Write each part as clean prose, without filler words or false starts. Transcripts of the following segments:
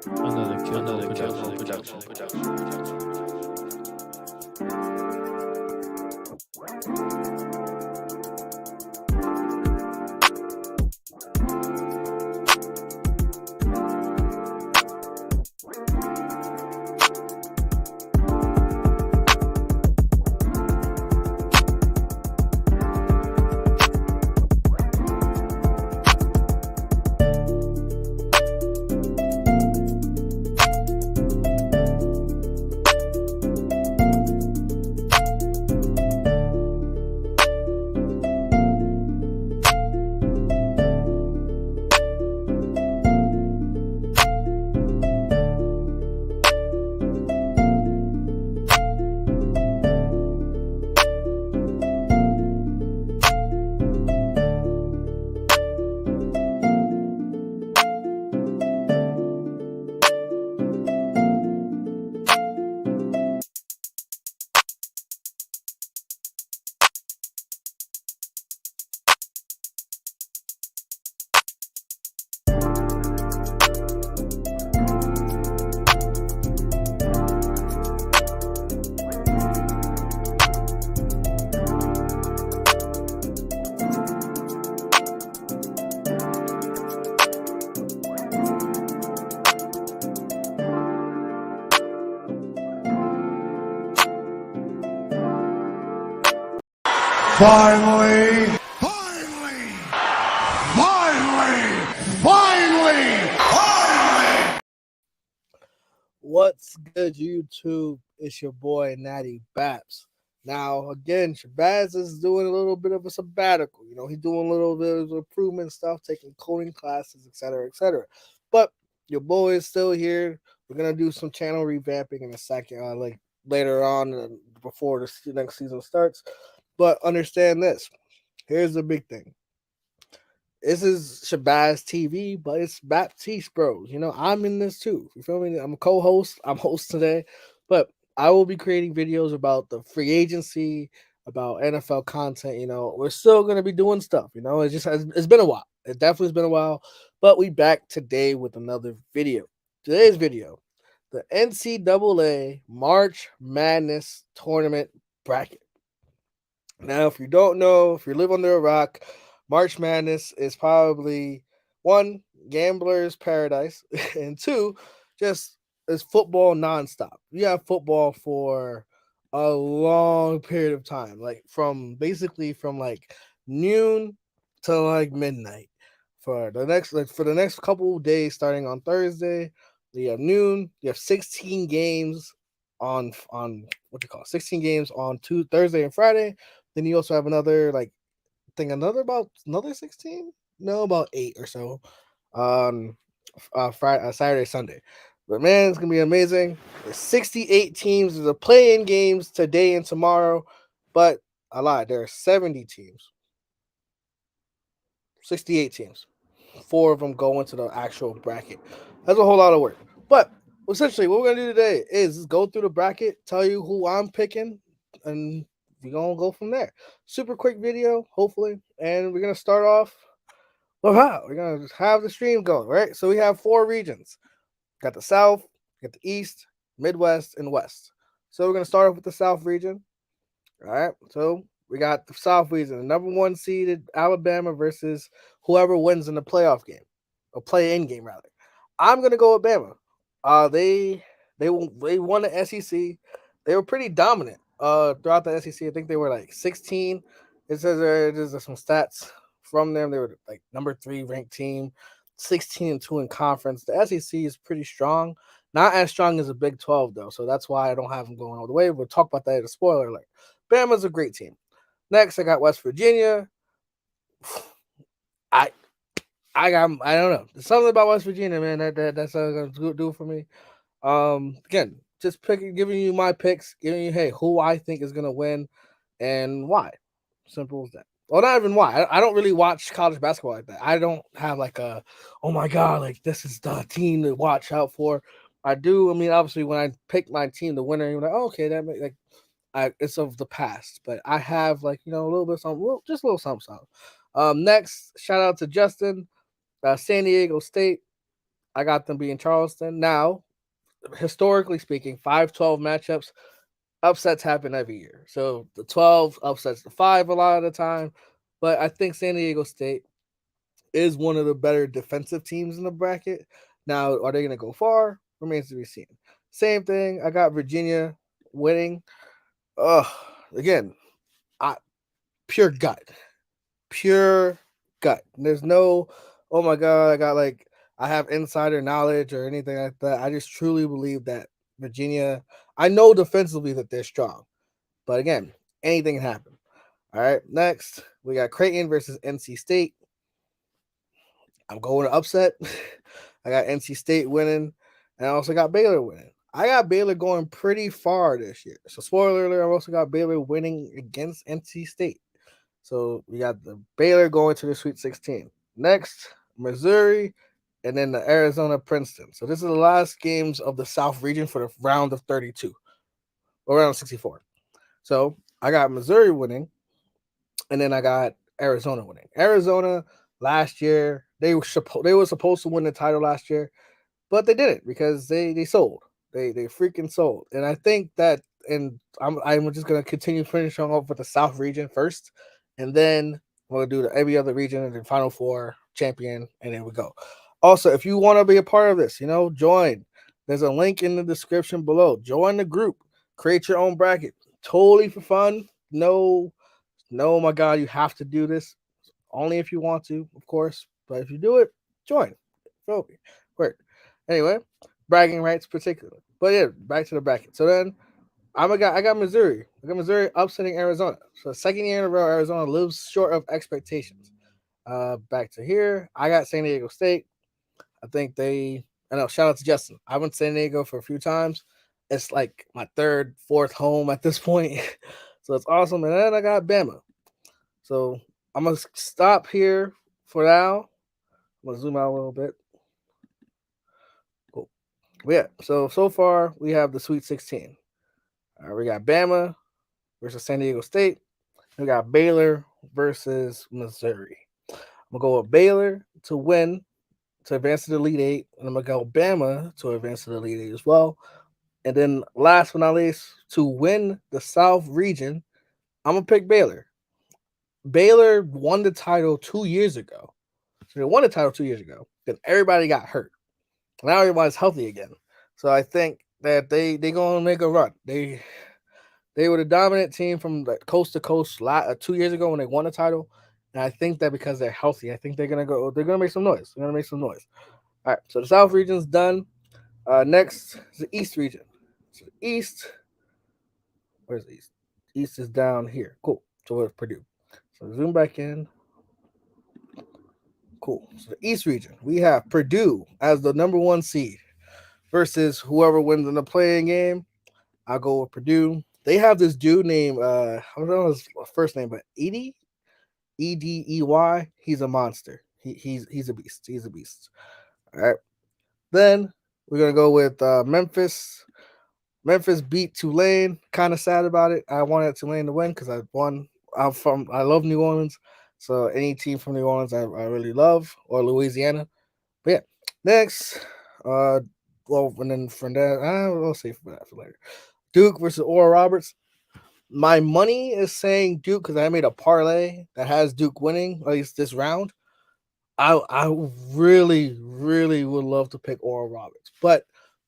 Another Kyoto production. Finally! What's good, YouTube? It's your boy Nattybaps. Now, again, Shabazz is doing a little bit of a sabbatical. You know, he's doing a little bit of improvement stuff, taking coding classes, etc., etc. But your boy is still here. We're gonna do some channel revamping in a second, like later on, before the next season starts. But understand this. Here's the big thing. This is Shabazz TV, but it's Baptiste Bros. You know, I'm in this too. You feel me? I'm a co-host. I'm host today, but I will be creating videos about the free agency, about NFL content. You know, we're still gonna be doing stuff. You know, it's been a while. It definitely has been a while, but we back today with another video. Today's video, the NCAA March Madness tournament bracket. Now, if you don't know, if you live under a rock, March Madness is probably one, gambler's paradise, and two, just is football nonstop. You have football for a long period of time, like from like noon to like midnight for the next couple of days, starting on Thursday. You have noon. You have 16 games on what you call 16 games on Thursday and Friday. Then you also have another 16? No, about 8 or so on Friday, Saturday, Sunday. But man, it's gonna be amazing. There's 68 teams. There's a play-in games today and tomorrow, but I lied. There are 70 teams. 68 teams. 4 of them go into the actual bracket. That's a whole lot of work. But essentially, what we're gonna do today is go through the bracket, tell you who I'm picking, and we're gonna go from there. Super quick video, hopefully, and we're gonna start off. Wow, we're gonna have the stream going, right? So we have 4 regions. Got the South, got the East, Midwest, and West. So we're gonna start off with the South region. All right. So we got the South region, the number 1 seeded Alabama versus whoever wins in the playoff game, or play-in game rather. I'm gonna go with Bama. They won the SEC. They were pretty dominant throughout the SEC. I think they were like 16. It says there's some stats from them. They were like number 3 ranked team, 16-2 in conference. The SEC is pretty strong. Not as strong as the Big 12 though, so that's why I don't have them going all the way. We'll talk about that in a spoiler alert. Bama's a great team. Next, I got West Virginia. I don't know. There's something about West Virginia, man. That's gonna do for me. Again, just giving you my picks, giving you who I think is gonna win and why. Simple as that. Well, not even why. I don't really watch college basketball like that. I don't have like a, oh my god, like this is the team to watch out for. I do. I mean, obviously, when I pick my team, the winner, you're like, oh, okay, that makes it's of the past, but I have a little bit of something, just a little something. Next, shout out to Justin, San Diego State. I got them being Charleston. Now, historically speaking, 5-12 matchups, upsets happen every year. So the 12 upsets the 5 a lot of the time. But I think San Diego State is one of the better defensive teams in the bracket. Now, are they going to go far? Remains to be seen. Same thing. I got Virginia winning. Again, I pure gut, pure gut. There's no, oh my god, I have insider knowledge or anything like that. I just truly believe that Virginia. I know defensively that they're strong, but again, anything can happen. All right, next we got Creighton versus NC State. I'm going to upset. I got NC State winning, and I also got Baylor winning. I got Baylor going pretty far this year. So, spoiler alert, I've also got Baylor winning against NC State. So, we got the Baylor going to the Sweet 16. Next, Missouri, and then the Arizona Princeton. So, this is the last games of the South region for the round of 32, or round of 64. So, I got Missouri winning, and then I got Arizona winning. Arizona last year, they were supposed to win the title last year, but they didn't because they sold. They freaking sold. And I think that, and I'm just gonna continue finishing off with the South region first, and then we'll do every other region and then Final Four champion, and then we go. Also, if you want to be a part of this, join. There's a link in the description below. Join the group. Create your own bracket. Totally for fun. No, my God, you have to do this. Only if you want to, of course. But if you do it, join. Feel me. Work. Anyway, bragging rights particularly. But yeah, back to the bracket. So then I got Missouri. I got Missouri upsetting Arizona. So second year in a row, Arizona lives short of expectations. Back to here. I got San Diego State. I think shout out to Justin. I went to San Diego for a few times. It's like my third, fourth home at this point. So it's awesome. And then I got Bama. So I'm going to stop here for now. I'm going to zoom out a little bit. Cool. Yeah, so far we have the Sweet 16. We got Bama versus San Diego State. We got Baylor versus Missouri. I'm going to go with Baylor to win, to advance to the Elite Eight. And I'm going to go Bama to advance to the Elite Eight as well. And then last but not least, to win the South region, I'm going to pick Baylor. Baylor won the title 2 years ago. So they won the title 2 years ago. Then everybody got hurt. Now everybody's healthy again. So I think that they going to make a run. They were the dominant team from coast to coast 2 years ago when they won the title. And I think that because they're healthy, I think they're going to make some noise. They're going to make some noise. All right, so the South region's done. Next is the East region. So the East, where's the East? East is down here. Cool. So it's Purdue. So zoom back in. Cool. So the East region, we have Purdue as the number 1 seed versus whoever wins in the playing game. I'll go with Purdue. They have this dude named I don't know his first name, but Edey, Edey. He's a monster. He's a beast. He's a beast. All right. Then we're gonna go with Memphis. Memphis beat Tulane. Kind of sad about it. I wanted Tulane to win because I love New Orleans. So any team from New Orleans I really love, or Louisiana. But yeah, next, and then from there, we'll save for that for later. Duke versus Oral Roberts. My money is saying Duke because I made a parlay that has Duke winning at least this round. I really, really would love to pick Oral Roberts, but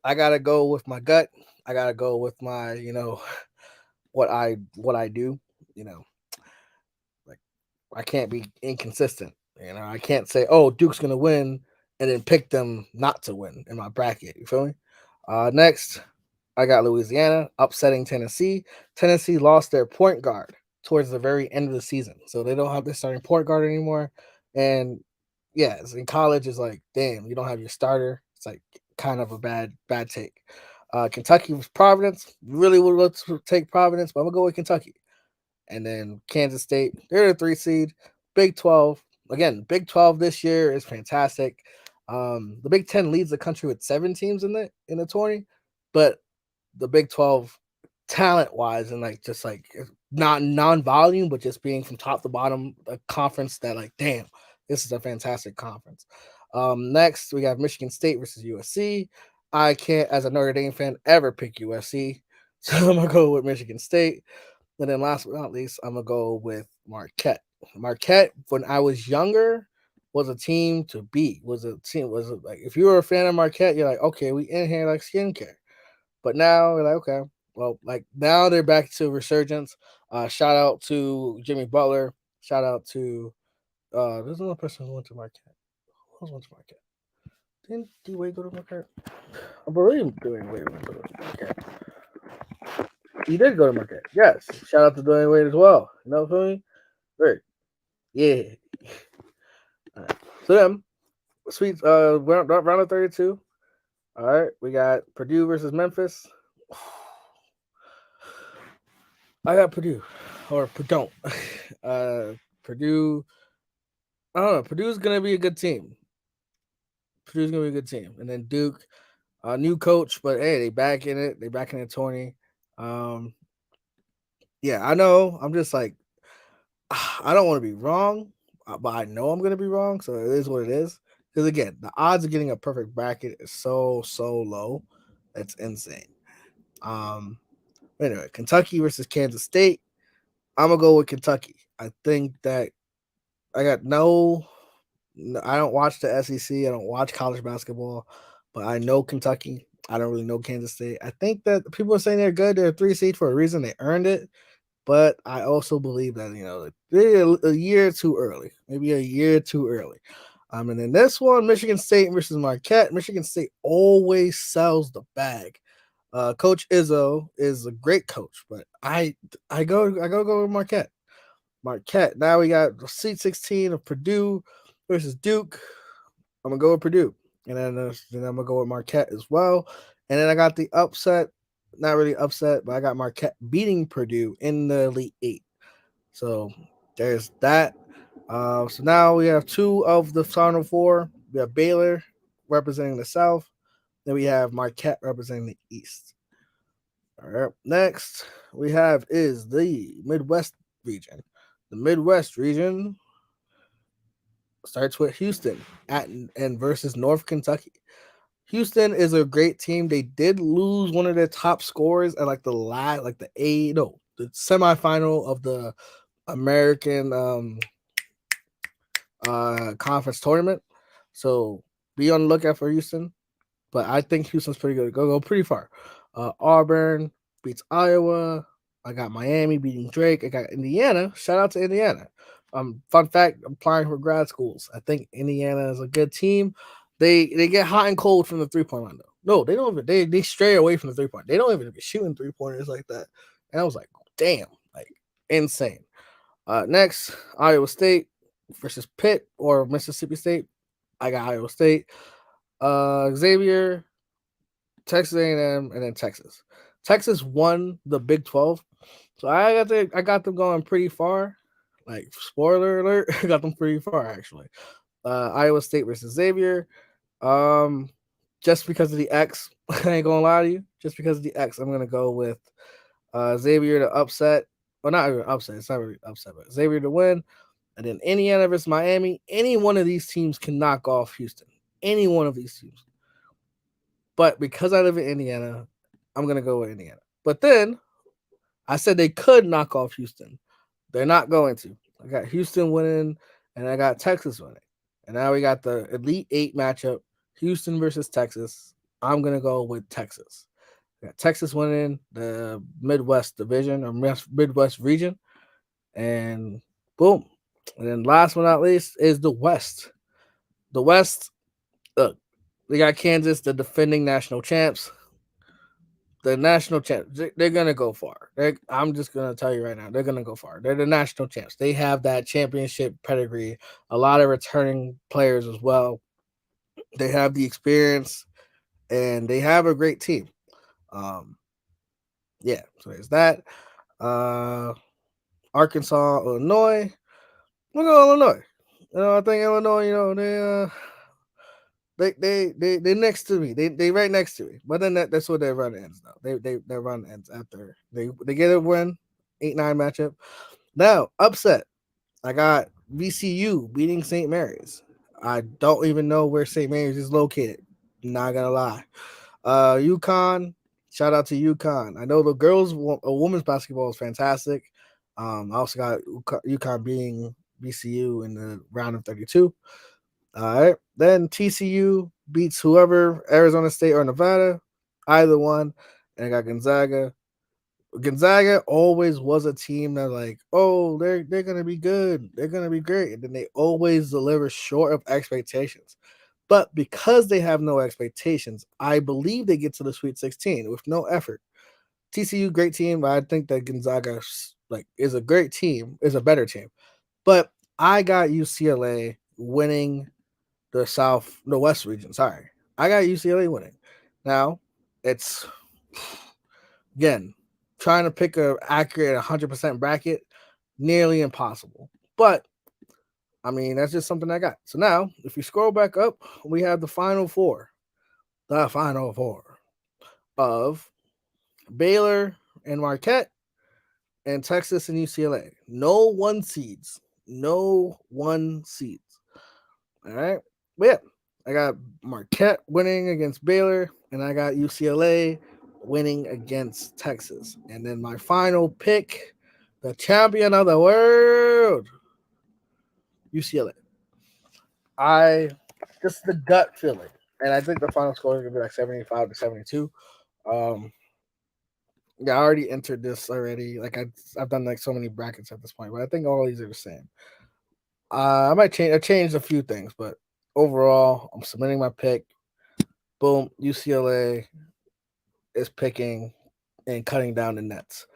I gotta go with my gut. I gotta go with my, what I do. Like I can't be inconsistent. I can't say, oh, Duke's gonna win and then pick them not to win in my bracket. You feel me? Next, I got Louisiana upsetting Tennessee. Tennessee lost their point guard towards the very end of the season, so they don't have their starting point guard anymore. And yeah, in college, it's like, damn, you don't have your starter. It's like kind of a bad take. Kentucky was Providence. Really would love to take Providence, but I'm gonna go with Kentucky. And then Kansas State, they're the 3 seed. Big 12. Again, Big 12 this year is fantastic. The Big 10 leads the country with 7 teams in the 20, but the Big 12 talent wise and just not non-volume, but just being from top to bottom, a conference that damn, this is a fantastic conference. Next, we got Michigan State versus USC. I can't, as a Notre Dame fan, ever pick USC. So I'm going to go with Michigan State. And then last but not least, I'm going to go with Marquette. Marquette, when I was younger, was a team to beat. Like, if you were a fan of Marquette, you're like, okay, we in here like skincare. But now we're like, okay, well, like now they're back to resurgence. Shout out to Jimmy Butler. Shout out to there's another person who went to Marquette. Who else went to Marquette? Didn't D-Wade go to Marquette? I believe Dwayne Wade went to Marquette. He did go to Marquette. Yes. Shout out to Dwayne Wade as well. You know what I mean? Great. Yeah. All right. So then, sweet round of 32. All right. We got Purdue versus Memphis. I got Purdue. Or Purdue. Purdue. I don't know. Purdue's gonna be a good team. Purdue's gonna be a good team. And then Duke, new coach, but hey, they back in it. They back in the tourney. Yeah, I know. I'm just like, I don't want to be wrong, but I know I'm gonna be wrong. So it is what it is. Because again, the odds of getting a perfect bracket is so low. It's insane. Anyway, Kentucky versus Kansas State. I'm gonna go with Kentucky. I think that I got I don't watch the SEC. I don't watch college basketball, but I know Kentucky. I don't really know Kansas State. I think that people are saying they're good. They're a 3 seed for a reason. They earned it. But I also believe that, they're a year too early, maybe a year too early. And then this one, Michigan State versus Marquette. Michigan State always sells the bag. Coach Izzo is a great coach, but I go with Marquette. Marquette. Now we got the seat 16 of Purdue versus Duke. I'm gonna go with Purdue, and then I'm gonna go with Marquette as well. And then I got the upset, not really upset, but I got Marquette beating Purdue in the Elite Eight. So there's that. So now we have two of the Final Four. We have Baylor representing the South. Then we have Marquette representing the East. All right. Next we have is the Midwest region. The Midwest region starts with Houston and versus North Kentucky. Houston is a great team. They did lose one of their top scorers at the semifinal of the American conference tournament. So be on the lookout for Houston. But I think Houston's pretty good. Go pretty far. Auburn beats Iowa. I got Miami beating Drake. I got Indiana. Shout out to Indiana. Fun fact: applying for grad schools. I think Indiana is a good team. They get hot and cold from the 3-point line though. No, they don't even they stray away from the 3-point. They don't even be shooting 3-pointers like that. And I was like, damn, like insane. Next, Iowa State versus Pitt or Mississippi State. I got Iowa State. Xavier, Texas A&M, and then Texas. Texas won the Big 12, so I got them going pretty far. Like spoiler alert, I got them pretty far actually. Iowa State versus Xavier. Just because of the X, I ain't gonna lie to you. Just because of the X, I'm gonna go with Xavier to upset. Well, not even upset. It's not really upset, but Xavier to win. And then Indiana versus Miami. Any one of these teams can knock off Houston. Any one of these teams. But because I live in Indiana, I'm going to go with Indiana. But then I said they could knock off Houston. They're not going to. I got Houston winning, and I got Texas winning. And now we got the Elite Eight matchup, Houston versus Texas. I'm going to go with Texas. I got Texas winning the Midwest division or Midwest region. And boom. And then last but not least is the West. The West, look, they got Kansas, the defending national champs. The national champs, they're going to go far. I'm just going to tell you right now, they're going to go far. They're the national champs. They have that championship pedigree, a lot of returning players as well. They have the experience, and they have a great team. Yeah, so there's that. Arkansas, Illinois. We'll go Illinois. I think Illinois, they next to me. They right next to me. But then that's what their run ends now. Their run ends after they get a win, 8-9 matchup. Now, upset. I got VCU beating St. Mary's. I don't even know where St. Mary's is located. Not gonna lie. UConn, shout out to UConn. I know the women's basketball is fantastic. I also got UConn being BCU in the round of 32. All right. Then TCU beats whoever, Arizona State or Nevada, either one. And I got Gonzaga. Gonzaga always was a team that like, oh, they're gonna be good, they're gonna be great, and then they always deliver short of expectations. But because they have no expectations, I believe they get to the Sweet 16 with no effort. TCU, great team, but I think that Gonzaga is a great team, is a better team. But I got UCLA winning the West region. Sorry, I got UCLA winning. Now it's again trying to pick a accurate 100% bracket, nearly impossible. But I mean, that's just something I got. So now, if you scroll back up, we have the final four. The final four of Baylor and Marquette and Texas and UCLA. No one seeds. No one seeds. All right. But yeah, I got Marquette winning against Baylor, and I got UCLA winning against Texas. And then my final pick, the champion of the world, UCLA. Just the gut feeling. And I think the final score is going to be like 75 to 72. Yeah, I already entered this already. Like I've done like so many brackets at this point, but I think all these are the same. I might change. I changed a few things, but overall, I'm submitting my pick. Boom, UCLA is picking and cutting down the nets.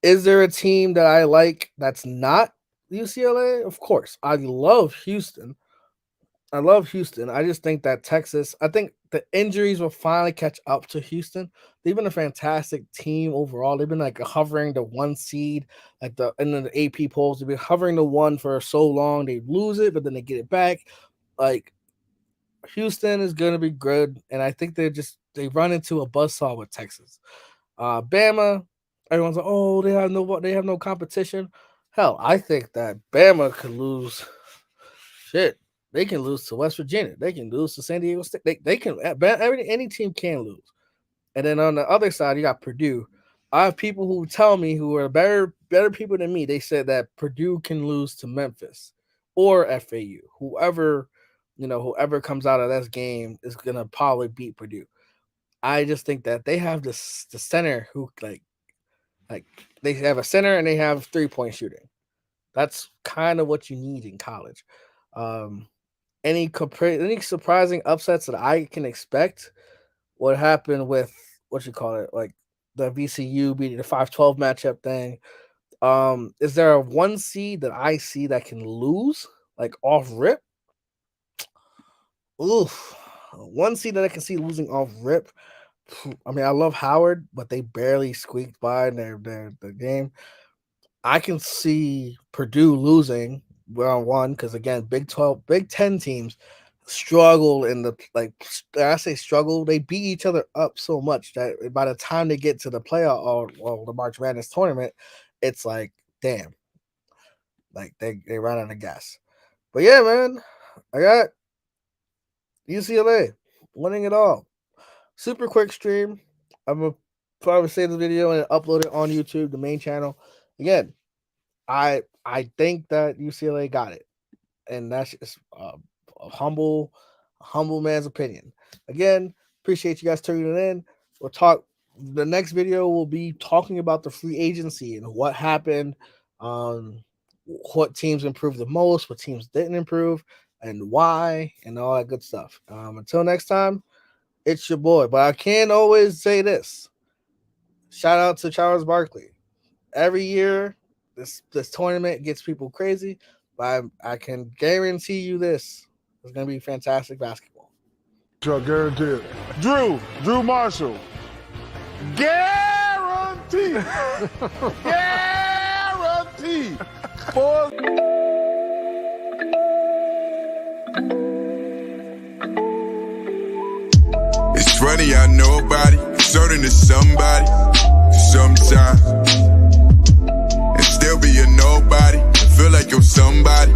Is there a team that I like that's not UCLA? Of course. I love Houston. I just think that Texas, I think the injuries will finally catch up to Houston. They've been a fantastic team overall. They've been like hovering the one seed, like in the AP polls. They've been hovering the one for so long. They lose it, but then they get it back. Like Houston is going to be good, and I think they run into a buzzsaw with Texas. Bama, everyone's like, oh, they have no competition. Hell, I think that Bama could lose. Shit, they can lose to West Virginia. They can lose to San Diego State. They can. Any team can lose. And then on the other side, you got Purdue. I have people who tell me who are better people than me. They said that Purdue can lose to Memphis or FAU. Whoever comes out of this game is gonna probably beat Purdue. I just think that they have the center who like they have a center and they have 3-point shooting. That's kind of what you need in college. Any surprising upsets that I can expect? What happened with like the VCU beating the 5-12 matchup thing? Is there a one seed that I see that can lose like off rip? Oof, one seed that I can see losing off rip. I mean, I love Howard, but they barely squeaked by in their game. I can see Purdue losing round one because again, Big 10 teams struggle I say struggle. They beat each other up so much that by the time they get to the playoff or the March Madness tournament, it's like, damn, like they run out of gas. But yeah, man, I got UCLA winning it all. Super quick stream. I'm gonna probably save the video and upload it on YouTube, the main channel. Again, I think that UCLA got it, and that's just a humble man's opinion. Again, appreciate you guys tuning in. We'll talk. The next video will be talking about the free agency and what happened, what teams improved the most, what teams didn't improve, and why, and all that good stuff. Until next time, it's your boy. But I can't always say this. Shout out to Charles Barkley. Every year, this tournament gets people crazy, but I can guarantee you this. It's going to be fantastic basketball. Guaranteed. Drew Marshall. Guarantee. Guarantee. It's funny, I know about it. Certain to somebody, sometimes. And still be a nobody. Feel like you're somebody.